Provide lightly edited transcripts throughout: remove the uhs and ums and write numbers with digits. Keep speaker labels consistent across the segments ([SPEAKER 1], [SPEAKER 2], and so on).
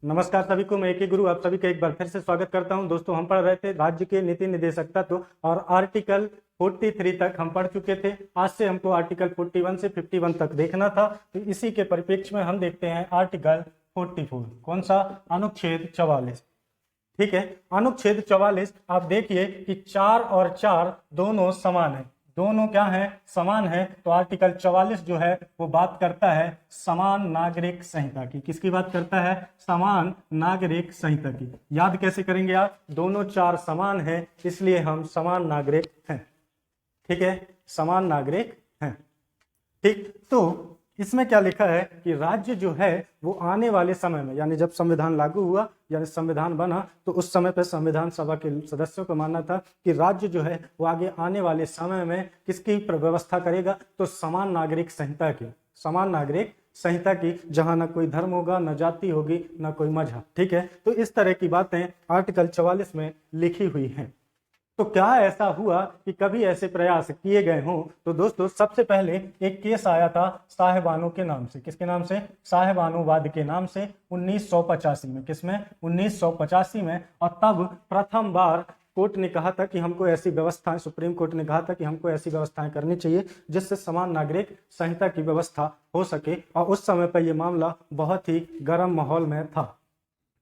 [SPEAKER 1] नमस्कार सभी को, मैं एक ही गुरु आप सभी का एक बार फिर से स्वागत करता हूं। दोस्तों, हम पढ़ रहे थे राज्य के नीति निदेशक तत्व और आर्टिकल 43 तक हम पढ़ चुके थे। आज से हमको आर्टिकल 41 से 51 तक देखना था। तो इसी के परिप्रेक्ष्य में हम देखते हैं आर्टिकल 44। कौन सा? अनुच्छेद 44। ठीक है, अनुच्छेद 44 आप देखिए कि 4 और 4 दोनों समान है। दोनों क्या है? समान है। तो आर्टिकल 44 जो है वो बात करता है समान नागरिक संहिता की। किसकी बात करता है? समान नागरिक संहिता की। याद कैसे करेंगे आप? दोनों 4 समान है, इसलिए हम समान नागरिक हैं। ठीक है, समान नागरिक हैं। ठीक, तो इसमें क्या लिखा है कि राज्य जो है वो आने वाले समय में, यानी जब संविधान लागू हुआ, यानी संविधान बना, तो उस समय पर संविधान सभा के सदस्यों का मानना था कि राज्य जो है वो आगे आने वाले समय में किसकी व्यवस्था करेगा? तो समान नागरिक संहिता की। समान नागरिक संहिता की, जहां ना कोई धर्म होगा, न जाति होगी, ना कोई मजहब। ठीक है, तो इस तरह की बातें आर्टिकल 44 में लिखी हुई हैं। तो क्या ऐसा हुआ कि कभी ऐसे प्रयास किए गए हों? तो दोस्तों, सबसे पहले एक केस आया था साहेबानों के नाम से। किसके नाम से? साहेबानोवाद के नाम से 1985 में। किसमें? 1985 में। और तब प्रथम बार कोर्ट ने कहा था कि हमको ऐसी व्यवस्थाएं, सुप्रीम कोर्ट ने कहा था कि हमको ऐसी व्यवस्थाएं करनी चाहिए जिससे समान नागरिक संहिता की व्यवस्था हो सके। और उस समय पर यह मामला बहुत ही गर्म माहौल में था।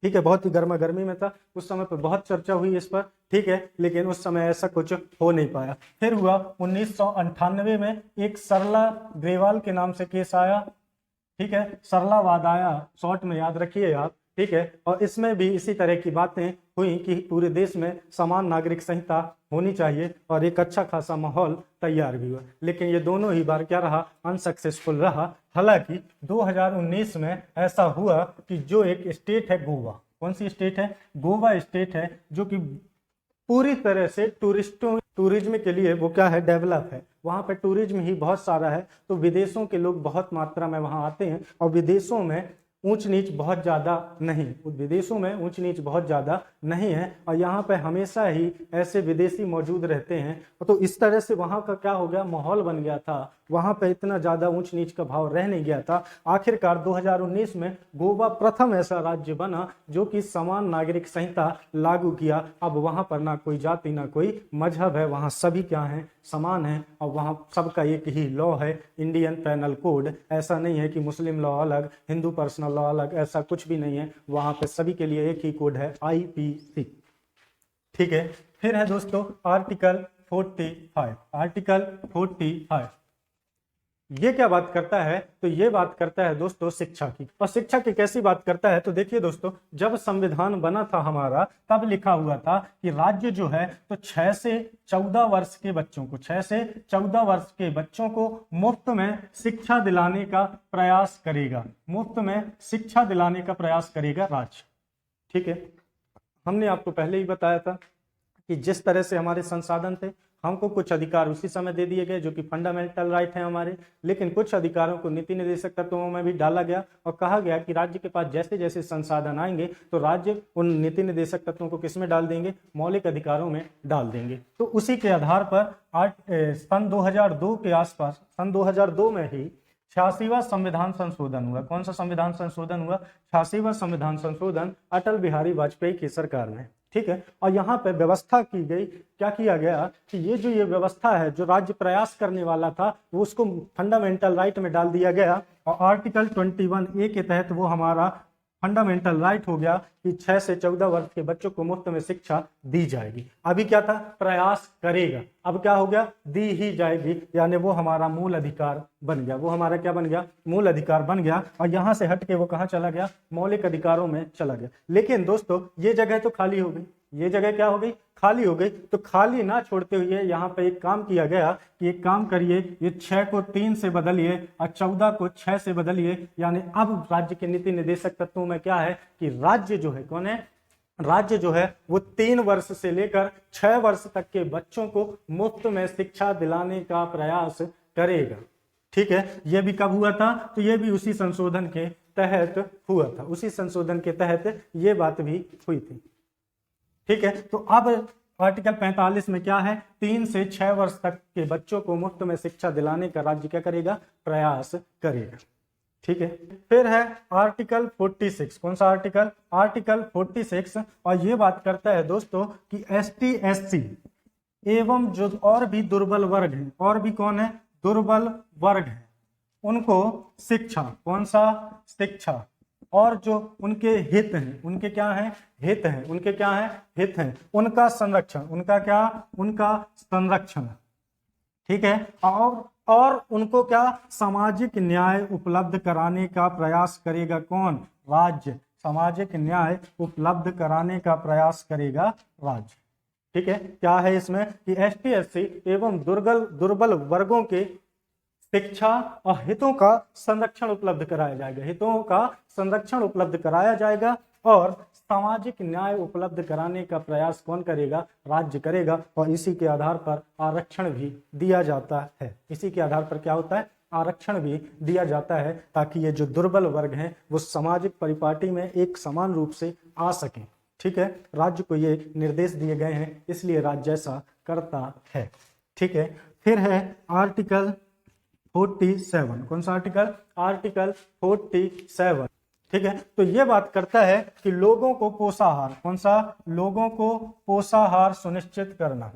[SPEAKER 1] ठीक है, बहुत ही गर्मा गर्मी में था। उस समय पर बहुत चर्चा हुई इस पर। ठीक है, लेकिन उस समय ऐसा कुछ हो नहीं पाया। फिर हुआ 1998 में एक सरला ग्रेवाल के नाम से केस आया। ठीक है, सरलावाद आया, शॉर्ट में याद रखिए आप। ठीक है, और इसमें भी इसी तरह की बातें हुई कि पूरे देश में समान नागरिक संहिता होनी चाहिए और एक अच्छा खासा माहौल तैयार भी हुआ। लेकिन ये दोनों ही बार क्या रहा? अनसक्सेसफुल रहा। हालांकि 2019 में ऐसा हुआ कि जो एक स्टेट है गोवा, कौन सी स्टेट है? गोवा स्टेट है, जो कि पूरी तरह से टूरिज्म के लिए वो क्या है? डेवलप है। वहां पे टूरिज्म ही बहुत सारा है, तो विदेशों के लोग बहुत मात्रा में वहां आते हैं। और विदेशों में ऊंच नीच बहुत ज्यादा नहीं, विदेशों में ऊंच नीच बहुत ज्यादा नहीं है, और यहाँ पे हमेशा ही ऐसे विदेशी मौजूद रहते हैं। तो इस तरह से वहाँ का क्या हो गया? माहौल बन गया था। वहाँ पे इतना ज्यादा ऊंच नीच का भाव रह नहीं गया था। आखिरकार 2019 में गोवा प्रथम ऐसा राज्य बना जो कि समान नागरिक संहिता लागू किया। अब वहाँ पर ना कोई जाति ना कोई मजहब है, वहाँ सभी क्या हैं? समान है। और वहाँ सबका एक ही लॉ है, इंडियन पेनल कोड। ऐसा नहीं है कि मुस्लिम लॉ अलग, हिंदू पर्सनल लॉ अलग, ऐसा कुछ भी नहीं है। वहाँ पे सभी के लिए एक ही कोड है, IPC। ठीक है, फिर है दोस्तों आर्टिकल 45। आर्टिकल 45 ये क्या बात करता है? तो ये बात करता है दोस्तों शिक्षा की। और शिक्षा की कैसी बात करता है? तो देखिए दोस्तों, जब संविधान बना था हमारा, तब लिखा हुआ था कि राज्य जो है तो 6 से 14 वर्ष के बच्चों को, 6 से 14 वर्ष के बच्चों को मुफ्त में शिक्षा दिलाने का प्रयास करेगा। मुफ्त में शिक्षा दिलाने का प्रयास करेगा राज्य। ठीक है, हमने आपको पहले ही बताया था कि जिस तरह से हमारे संसाधन थे, हमको कुछ अधिकार उसी समय दे दिए गए जो कि फंडामेंटल राइट है हमारे, लेकिन कुछ अधिकारों को नीति निर्देशक तत्वों में भी डाला गया और कहा गया कि राज्य के पास जैसे जैसे संसाधन आएंगे तो राज्य उन नीति निर्देशक तत्वों को किसमें डाल देंगे? मौलिक अधिकारों में डाल देंगे। तो उसी के आधार पर सन 2002 के आसपास, सन 2002 में ही 86वां संविधान संशोधन हुआ। कौन सा संविधान संशोधन हुआ? 86वां संविधान संशोधन अटल बिहारी वाजपेयी की सरकार में। ठीक है, और यहाँ पे व्यवस्था की गई, क्या किया गया कि ये व्यवस्था है जो राज्य प्रयास करने वाला था, वो उसको फंडामेंटल राइट में डाल दिया गया। और आर्टिकल 21A के तहत वो हमारा फंडामेंटल राइट हो गया कि 6 से 14 वर्ष के बच्चों को मुफ्त में शिक्षा दी जाएगी। अभी क्या था? प्रयास करेगा। अब क्या हो गया? दी ही जाएगी, यानी वो हमारा मूल अधिकार बन गया। वो हमारा क्या बन गया? मूल अधिकार बन गया। और यहां से हट के वो कहां चला गया? मौलिक अधिकारों में चला गया। लेकिन दोस्तों, ये जगह तो खाली हो गई। ये जगह क्या हो गई? खाली हो गई। तो खाली ना छोड़ते हुए यहाँ पे एक काम किया गया कि एक काम करिए, ये 6 को 3 से बदलिए और 14 को 6 से बदलिए। यानी अब राज्य के नीति निर्देशक तत्वों में क्या है कि राज्य जो है, कौन है? राज्य जो है वो 3 वर्ष से लेकर 6 वर्ष तक के बच्चों को मुफ्त में शिक्षा दिलाने का प्रयास करेगा। ठीक है, ये भी कब हुआ था? तो ये भी उसी संशोधन के तहत हुआ था। उसी संशोधन के तहत ये बात भी हुई थी। ठीक है, तो अब आर्टिकल 45 में क्या है? 3 से 6 वर्ष तक के बच्चों को मुफ्त में शिक्षा दिलाने का राज्य क्या करेगा? प्रयास करेगा। ठीक है। फिर है आर्टिकल 46। कौन सा आर्टिकल? आर्टिकल 46। और ये बात करता है दोस्तों कि एसटी एससी एवं जो और भी दुर्बल वर्ग हैं, और भी कौन है? दुर्बल वर्ग है, उनको शिक्षा, कौन सा? शिक्षा, और जो उनके हित हैं, उनके क्या हैं? हित हैं, उनके क्या हैं? हित हैं, उनका संरक्षण, उनका क्या? उनका संरक्षण। ठीक है। और उनको क्या? सामाजिक न्याय उपलब्ध कराने का प्रयास करेगा कौन? राज्य। सामाजिक न्याय उपलब्ध कराने का प्रयास करेगा राज्य। ठीक है। क्या है इसमें कि एसटी एससी एवं दुर्बल वर्गों के शिक्षा और हितों का संरक्षण उपलब्ध कराया जाएगा, हितों का संरक्षण उपलब्ध कराया जाएगा, और सामाजिक न्याय उपलब्ध कराने का प्रयास कौन करेगा? राज्य करेगा। और इसी के आधार पर आरक्षण भी दिया जाता है। इसी के आधार पर क्या होता है? आरक्षण भी दिया जाता है, ताकि ये जो दुर्बल वर्ग हैं वो सामाजिक परिपाटी में एक समान रूप से आ सकें। ठीक है। राज्य को ये निर्देश दिए गए हैं, इसलिए राज्य ऐसा करता है। ठीक है। फिर है आर्टिकल 47। कौन सा आर्टिकल? आर्टिकल 47। ठीक है। तो ये बात करता है कि लोगों को पोषाहार, कौन सा? लोगों को पोषाहार सुनिश्चित करना,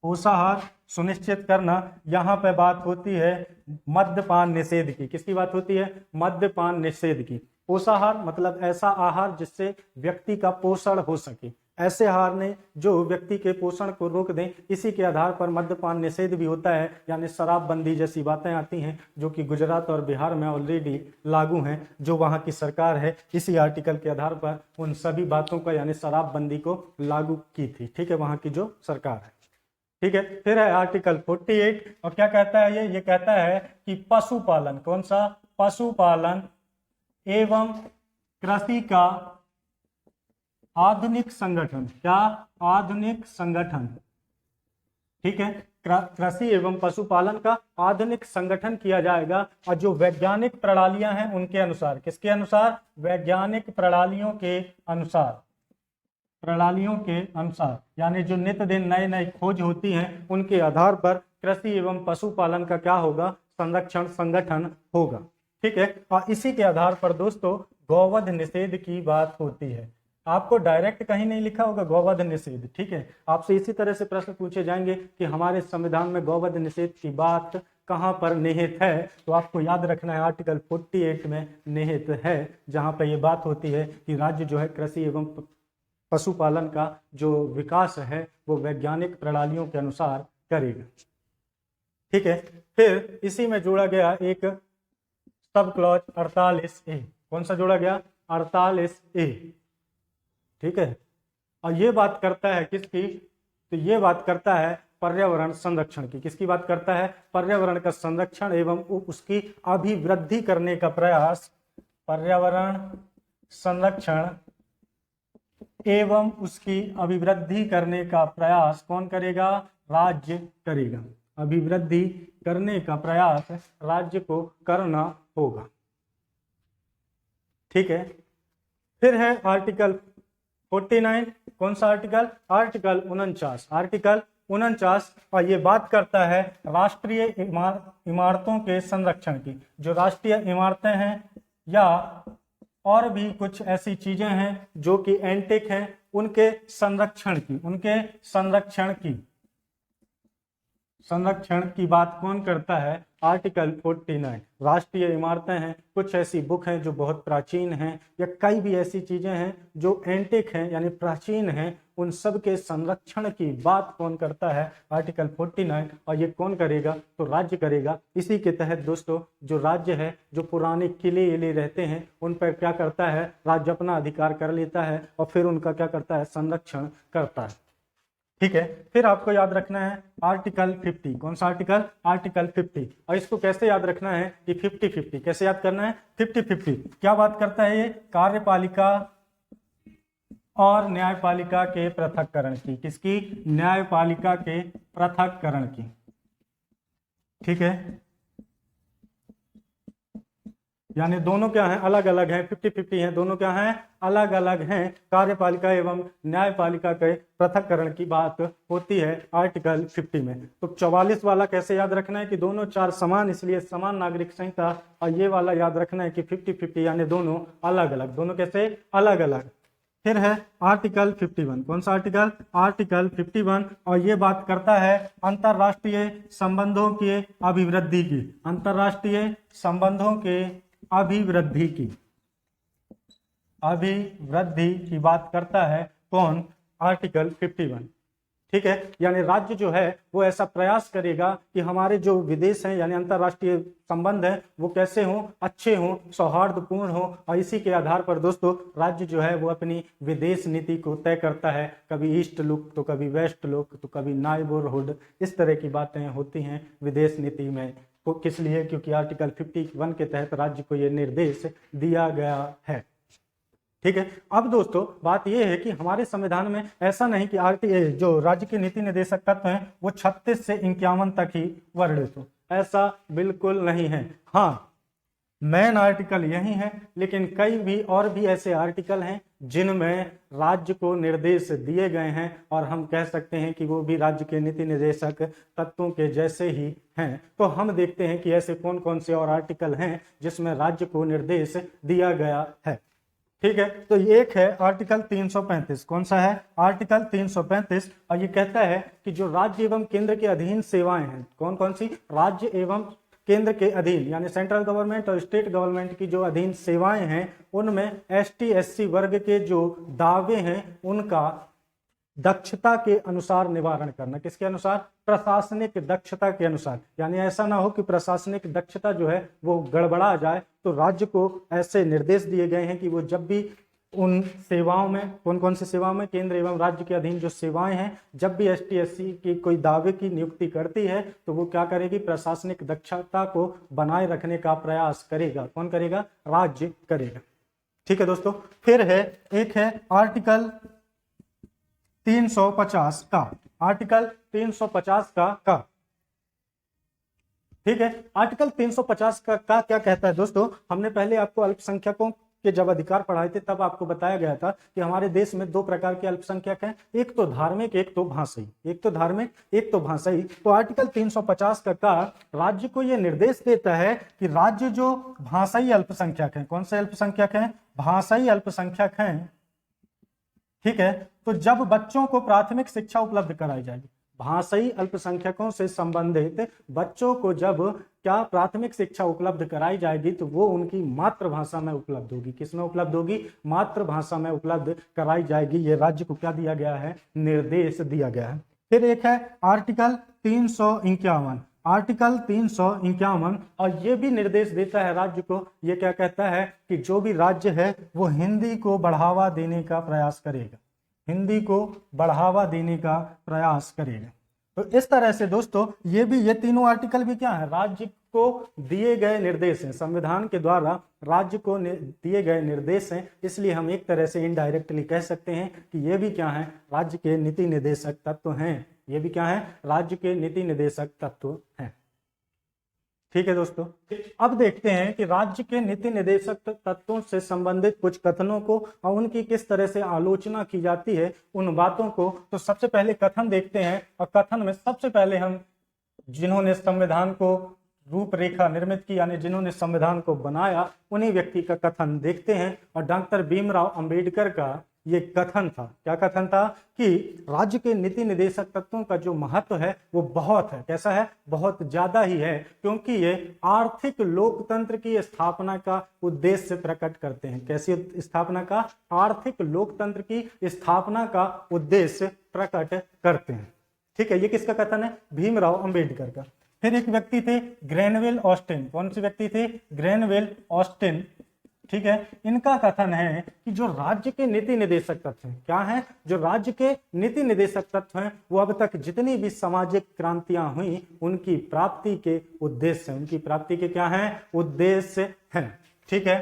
[SPEAKER 1] पोषाहार सुनिश्चित करना। यहाँ पे बात होती है मद्यपान निषेध की। किसकी बात होती है? मद्यपान निषेध की। पोषाहार मतलब ऐसा आहार जिससे व्यक्ति का पोषण हो सके, ऐसे आहार ने जो व्यक्ति के पोषण को रोक दें। इसी के आधार पर मद्यपान निषेध भी होता है, यानी शराबबंदी जैसी बातें आती हैं, जो कि गुजरात और बिहार में ऑलरेडी लागू हैं, जो वहाँ की सरकार है इसी आर्टिकल के आधार पर उन सभी बातों का यानी शराबबंदी को लागू की थी। ठीक है, वहाँ की जो सरकार है। ठीक है। फिर है आर्टिकल 48। और क्या कहता है ये कहता है कि पशुपालन, कौन सा? पशुपालन एवं कृषि का आधुनिक संगठन। क्या? आधुनिक संगठन। ठीक है। कृषि एवं पशुपालन का आधुनिक संगठन किया जाएगा, और जो वैज्ञानिक प्रणालियां हैं उनके अनुसार। किसके अनुसार? वैज्ञानिक प्रणालियों के अनुसार, प्रणालियों के अनुसार, यानी जो नित्य दिन नए नए खोज होती हैं उनके आधार पर कृषि एवं पशुपालन का क्या होगा? संरक्षण संगठन होगा। ठीक है। और इसी के आधार पर दोस्तों गौवध निषेध की बात होती है। आपको डायरेक्ट कहीं नहीं लिखा होगा गौवध निषेध। ठीक है। आपसे इसी तरह से प्रश्न पूछे जाएंगे कि हमारे संविधान में गौवध निषेध की बात कहां पर निहित है, तो आपको याद रखना है आर्टिकल 48 में निहित है, जहां पर यह बात होती है कि राज्य जो है कृषि एवं पशुपालन का जो विकास है वो वैज्ञानिक प्रणालियों के अनुसार करेगा। ठीक है। फिर इसी में जोड़ा गया एक सब क्लॉज 48A। कौन सा जोड़ा गया? 48A। ठीक है। और ये बात करता है किसकी? तो ये बात करता है पर्यावरण संरक्षण की। किसकी बात करता है? पर्यावरण का संरक्षण एवं उसकी अभिवृद्धि करने का प्रयास। पर्यावरण संरक्षण एवं उसकी अभिवृद्धि करने का प्रयास कौन करेगा? राज्य करेगा। अभिवृद्धि करने का प्रयास राज्य को करना होगा। ठीक है। फिर है आर्टिकल 49। कौन सा आर्टिकल? आर्टिकल 49। आर्टिकल 49। और ये बात करता है राष्ट्रीय इमारतों के संरक्षण की। जो राष्ट्रीय इमारतें हैं या और भी कुछ ऐसी चीजें हैं जो कि एंटिक हैं, उनके संरक्षण की, उनके संरक्षण की बात कौन करता है? आर्टिकल 49। राष्ट्रीय इमारतें हैं, कुछ ऐसी बुक हैं जो बहुत प्राचीन हैं, या कई भी ऐसी चीजें हैं जो एंटिक हैं यानी प्राचीन हैं, उन सब के संरक्षण की बात कौन करता है? आर्टिकल 49। और ये कौन करेगा? तो राज्य करेगा। इसी के तहत दोस्तों जो राज्य है, जो पुराने किले रहते हैं उन पर क्या करता है? राज्य अपना अधिकार कर लेता है और फिर उनका क्या करता है? संरक्षण करता है। ठीक है। फिर आपको याद रखना है आर्टिकल 50। कौन सा आर्टिकल? आर्टिकल 50। और इसको कैसे याद रखना है कि 50-50 कैसे याद करना है? 50-50 क्या बात करता है? ये कार्यपालिका और न्यायपालिका के पृथक्करण की। किसकी? न्यायपालिका के पृथक्करण की। ठीक है। यानी दोनों क्या हैं, अलग अलग हैं, 50-50 हैं, दोनों क्या हैं, अलग अलग हैं। कार्यपालिका एवं न्यायपालिका के पृथक्करण की बात होती है आर्टिकल 50 में। तो 44 वाला कैसे याद रखना है कि दोनों चार समान, इसलिए समान नागरिक संहिता, और ये वाला याद रखना है कि 50-50 यानी दोनों अलग अलग, दोनों कैसे अलग अलग। फिर है आर्टिकल 51, कौन सा आर्टिकल, आर्टिकल 51, और ये बात करता है अंतरराष्ट्रीय संबंधों के अभिवृद्धि की, अंतरराष्ट्रीय संबंधों के अभिवृद्धि की, अभिवृद्धि की बात करता है कौन, आर्टिकल 51। ठीक है, यानी राज्य जो है वो ऐसा प्रयास करेगा कि हमारे जो विदेश हैं यानी अंतरराष्ट्रीय संबंध हैं वो कैसे हों, अच्छे हों, सौहार्दपूर्ण हों, और इसी के आधार पर दोस्तों राज्य जो है वो अपनी विदेश नीति को तय करता है। कभी ईस्ट लुक तो कभी वेस्ट लुक तो कभी नाइबरहुड, इस तरह की बातें होती हैं विदेश नीति में। तो किस लिए, क्योंकि आर्टिकल 51 के तहत राज्य को यह निर्देश दिया गया है। ठीक है, अब दोस्तों बात यह है कि हमारे संविधान में ऐसा नहीं कि जो राज्य के नीति निर्देशक तत्व हैं वो 36 से 51 तक ही वर्णित हो, ऐसा बिल्कुल नहीं है। हाँ, मेन आर्टिकल यही है, लेकिन कई भी और भी ऐसे आर्टिकल हैं जिनमें राज्य को निर्देश दिए गए हैं, और हम कह सकते हैं कि वो भी राज्य के नीति निर्देशक तत्वों के जैसे ही हैं। तो हम देखते हैं कि ऐसे कौन कौन से और आर्टिकल हैं जिसमें राज्य को निर्देश दिया गया है। ठीक है, तो एक है आर्टिकल 335, कौन सा है, आर्टिकल 335, और ये कहता है कि जो राज्य एवं केंद्र के अधीन सेवाएं हैं, कौन कौन सी, राज्य एवं केंद्र के अधीन यानी सेंट्रल गवर्नमेंट और स्टेट गवर्नमेंट की जो अधीन सेवाएं हैं उनमें ST/SC वर्ग के जो दावे हैं उनका दक्षता के अनुसार निवारण करना। किसके अनुसार, प्रशासनिक दक्षता के अनुसार। यानी ऐसा ना हो कि प्रशासनिक दक्षता जो है वो गड़बड़ा जाए, तो राज्य को ऐसे निर्देश दिए गए हैं कि वो जब भी उन सेवाओं में, कौन कौन सी सेवाओं में, केंद्र एवं राज्य के अधीन जो सेवाएं हैं, जब भी ST/SC की कोई दावे की नियुक्ति करती है तो वो क्या करेगी, प्रशासनिक दक्षता को बनाए रखने का प्रयास करेगा। कौन करेगा, राज्य करेगा। ठीक है दोस्तों, फिर है एक है आर्टिकल 350 का, आर्टिकल 350 का ठीक है, आर्टिकल 350 का क्या कहता है दोस्तों, हमने पहले आपको अल्पसंख्यकों के जब अधिकार पढ़ाए थे तब आपको बताया गया था कि हमारे देश में दो प्रकार के अल्पसंख्यक हैं, एक तो धार्मिक, एक तो भाषाई, एक तो धार्मिक, एक तो भाषाई। तो आर्टिकल 350 का राज्य को यह निर्देश देता है कि राज्य जो भाषाई अल्पसंख्यक हैं, कौन से अल्पसंख्यक हैं, भाषाई अल्पसंख्यक हैं, ठीक है, तो जब बच्चों को प्राथमिक शिक्षा उपलब्ध कराई जाएगी, भाषाई अल्पसंख्यकों से संबंधित बच्चों को जब क्या प्राथमिक शिक्षा उपलब्ध कराई जाएगी तो वो उनकी मातृभाषा में उपलब्ध होगी। किसमें उपलब्ध होगी, मातृभाषा में उपलब्ध कराई जाएगी। ये राज्य को क्या दिया गया है, निर्देश दिया गया है। फिर एक है आर्टिकल 351, आर्टिकल 351, और ये भी निर्देश देता है राज्य को, ये क्या कहता है कि जो भी राज्य है वो हिंदी को बढ़ावा देने का प्रयास करेगा, हिंदी को बढ़ावा देने का प्रयास करेगा। तो इस तरह से दोस्तों ये तीनों आर्टिकल भी क्या है, राज्य को दिए गए निर्देश हैं, संविधान के द्वारा राज्य को दिए गए निर्देश हैं। इसलिए हम एक तरह से इनडायरेक्टली कह सकते हैं कि ये भी क्या है, राज्य के नीति निर्देशक तत्व हैं। ये भी क्या है, राज्य के नीति निर्देशक तत्व हैं। ठीक है दोस्तों, अब देखते हैं कि राज्य के नीति निर्देशक तत्वों से संबंधित कुछ कथनों को और उनकी किस तरह से आलोचना की जाती है, उन बातों को। तो सबसे पहले कथन देखते हैं, और कथन में सबसे पहले हम जिन्होंने संविधान को रूपरेखा निर्मित की यानी जिन्होंने संविधान को बनाया उन्हीं व्यक्ति का कथन देखते हैं। और डॉक्टर भीमराव अंबेडकर का ये कथन था, क्या कथन था कि राज्य के नीति निर्देशक तत्वों का जो महत्व है वो बहुत है। कैसा है, बहुत ज्यादा ही है, क्योंकि ये आर्थिक लोकतंत्र की स्थापना का उद्देश्य प्रकट करते हैं। कैसी स्थापना का, आर्थिक लोकतंत्र की स्थापना का उद्देश्य प्रकट करते हैं। ठीक है, ये किसका कथन है, भीमराव अंबेडकर का। फिर एक व्यक्ति थे ग्रेनवेल ऑस्टिन, कौन से व्यक्ति थे, ग्रेनवेल ऑस्टिन। ठीक है, इनका कथन है कि जो राज्य के नीति निर्देशक तत्व हैं, क्या है, जो राज्य के नीति निर्देशक तत्व हैं वो अब तक जितनी भी सामाजिक क्रांतियां हुई उनकी प्राप्ति के उद्देश्य, उनकी प्राप्ति के क्या हैं, उद्देश्य हैं। ठीक है,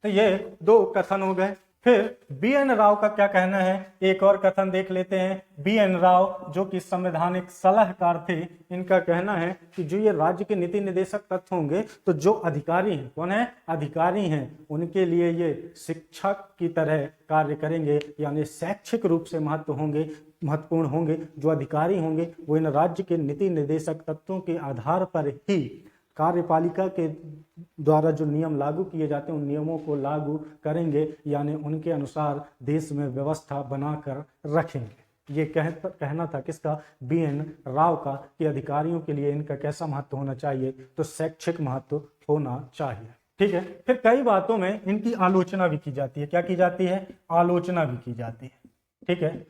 [SPEAKER 1] तो ये दो कथन हो गए। फिर बी एन राव का क्या कहना है, एक और कथन देख लेते हैं। बी एन राव जो कि संवैधानिक सलाहकार थे, इनका कहना है कि जो ये राज्य के नीति निदेशक तत्व होंगे, तो जो अधिकारी हैं, कौन है, अधिकारी हैं, उनके लिए ये शिक्षक की तरह कार्य करेंगे, यानी शैक्षिक रूप से महत्वपूर्ण होंगे। जो अधिकारी होंगे वो इन राज्य के नीति निर्देशक तत्वों के आधार पर ही कार्यपालिका के द्वारा जो नियम लागू किए जाते हैं उन नियमों को लागू करेंगे, यानी उनके अनुसार देश में व्यवस्था बनाकर रखेंगे। ये कहना था किसका, बी एन राव का, कि अधिकारियों के लिए इनका कैसा महत्व होना चाहिए, तो शैक्षिक महत्व होना चाहिए। ठीक है। फिर कई बातों में इनकी आलोचना भी की जाती है। क्या की जाती है, आलोचना भी की जाती है। ठीक है।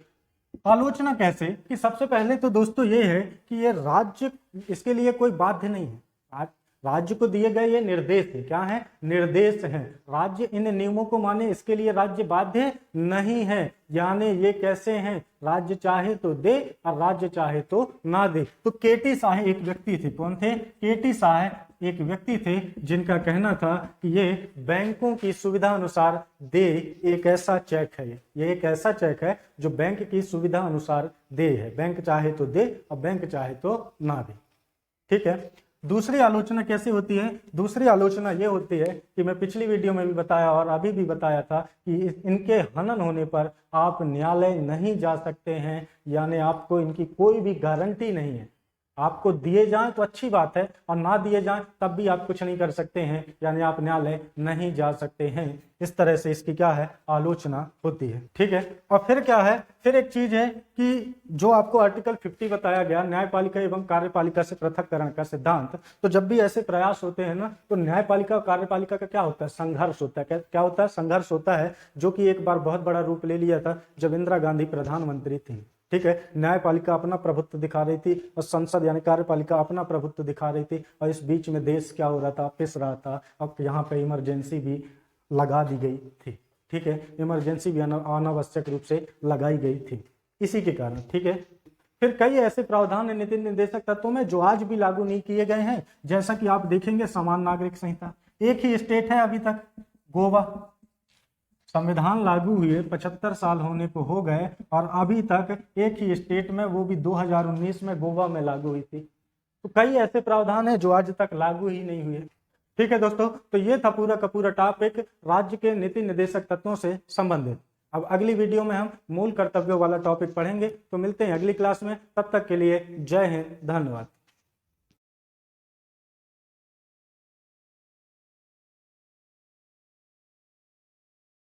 [SPEAKER 1] आलोचना कैसे, कि सबसे पहले तो दोस्तों ये है कि ये राज्य इसके लिए कोई बाध्य नहीं है। राज्य को दिए गए ये निर्देश है, क्या है, निर्देश है। राज्य इन नियमों को माने, इसके लिए राज्य बाध्य नहीं है। यानी ये कैसे हैं, राज्य चाहे तो दे और राज्य चाहे तो ना दे। तो केटी साहे एक व्यक्ति थे, कौन थे, केटी साहे एक व्यक्ति थे, जिनका कहना था कि ये बैंकों की सुविधा अनुसार दे, एक ऐसा चेक है, ये एक ऐसा चेक है जो बैंक की सुविधा अनुसार दे है। बैंक चाहे तो दे और बैंक चाहे तो ना दे। ठीक है। दूसरी आलोचना कैसे होती है, दूसरी आलोचना ये होती है कि मैं पिछली वीडियो में भी बताया और अभी भी बताया था कि इनके हनन होने पर आप न्यायालय नहीं जा सकते हैं, यानी आपको इनकी कोई भी गारंटी नहीं है। आपको दिए जाएं तो अच्छी बात है, और ना दिए जाएं तब भी आप कुछ नहीं कर सकते हैं, यानी आप न्यायालय नहीं जा सकते हैं। इस तरह से इसकी क्या है, आलोचना होती है। ठीक है। और फिर क्या है, फिर एक चीज है कि जो आपको आर्टिकल 50 बताया गया, न्यायपालिका एवं कार्यपालिका से पृथककरण का सिद्धांत, तो जब भी ऐसे प्रयास होते हैं ना, तो न्यायपालिका और कार्यपालिका का क्या होता है, संघर्ष होता है। क्या होता है, संघर्ष होता है, जो कि एक बार बहुत बड़ा रूप ले लिया था जब इंदिरा गांधी प्रधानमंत्री थी। ठीक है। न्यायपालिका अपना प्रभुत्व दिखा रही थी और संसद यानी कार्यपालिका अपना प्रभुत्व दिखा रही थी, और इस बीच में देश क्या हो रहा था, पिस रहा था। अब यहाँ पे इमरजेंसी भी लगा दी गई थी। ठीक है। इमरजेंसी भी अनावश्यक रूप से लगाई गई थी इसी के कारण। ठीक है। फिर कई ऐसे प्रावधान है नीति निर्देशक तत्वों में जो आज भी लागू नहीं किए गए हैं, जैसा कि आप देखेंगे समान नागरिक संहिता। एक ही स्टेट है अभी तक, गोवा। संविधान लागू हुए 75 साल होने को हो गए और अभी तक एक ही स्टेट में, वो भी 2019 में गोवा में लागू हुई थी। तो कई ऐसे प्रावधान हैं जो आज तक लागू ही नहीं हुए। ठीक है दोस्तों, तो ये था पूरा का पूरा टॉपिक राज्य के नीति निर्देशक तत्वों से संबंधित। अब अगली वीडियो में हम मूल कर्तव्यों वाला टॉपिक पढ़ेंगे। तो मिलते हैं अगली क्लास में, तब तक के लिए जय हिंद, धन्यवाद।